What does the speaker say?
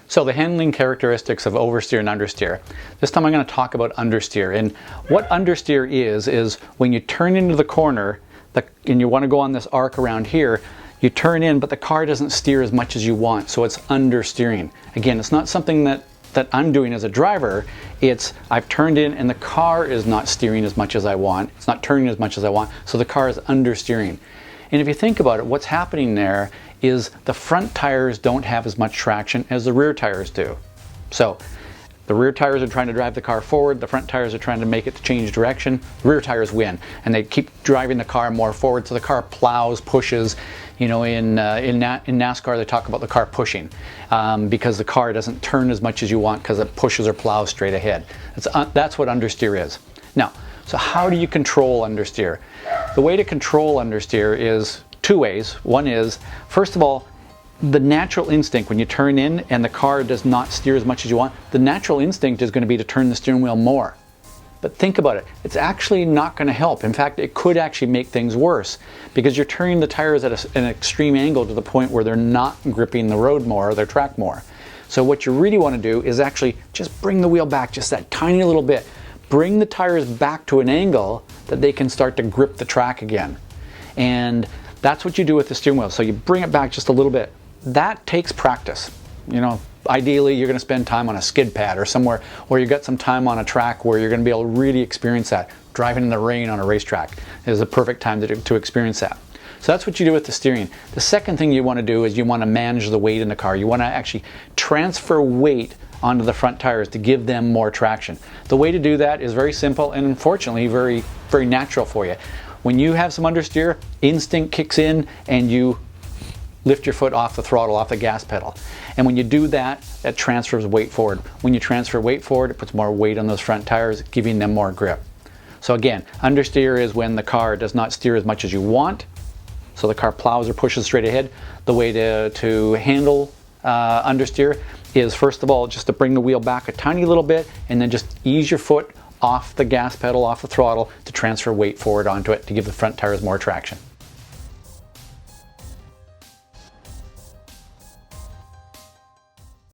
So the handling characteristics of oversteer and understeer. This time I'm going to talk about understeer. And what understeer is when you turn into the corner and you want to go on this arc around here, you turn in but the car doesn't steer as much as you want, so it's understeering. Again, it's not something that I'm doing as a driver. It's I've turned in and the car is not steering as much as I want. It's not turning as much as I want, so the car is understeering. And if you think about it, what's happening there is the front tires don't have as much traction as the rear tires do. So the rear tires are trying to drive the car forward, the front tires are trying to make it to change direction. The rear tires win, and they keep driving the car more forward, so the car plows, pushes. You know, in NASCAR they talk about the car pushing because the car doesn't turn as much as you want because it pushes or plows straight ahead. That's what understeer is. Now, so how do you control understeer? The way to control understeer is two ways. One is, first of all, the natural instinct when you turn in and the car does not steer as much as you want, the natural instinct is going to be to turn the steering wheel more. But think about it, it's actually not going to help. In fact, it could actually make things worse because you're turning the tires at an extreme angle to the point where they're not gripping the road more or their track more. So what you really want to do is actually just bring the wheel back just that tiny little bit. Bring the tires back to an angle that they can start to grip the track again. And that's what you do with the steering wheel. So you bring it back just a little bit. That takes practice. You know, ideally you're going to spend time on a skid pad or somewhere where you've got some time on a track where you're going to be able to really experience that. Driving in the rain on a racetrack is a perfect time to experience that. So that's what you do with the steering. The second thing you want to do is you want to manage the weight in the car. You want to actually transfer weight onto the front tires to give them more traction. The way to do that is very simple and unfortunately very, very natural for you. When you have some understeer, instinct kicks in and you lift your foot off the throttle, off the gas pedal. And when you do that, it transfers weight forward. When you transfer weight forward, it puts more weight on those front tires, giving them more grip. So again, understeer is when the car does not steer as much as you want, so the car plows or pushes straight ahead. The way to handle understeer is, first of all, just to bring the wheel back a tiny little bit and then just ease your foot off the gas pedal, off the throttle to transfer weight forward onto it to give the front tires more traction.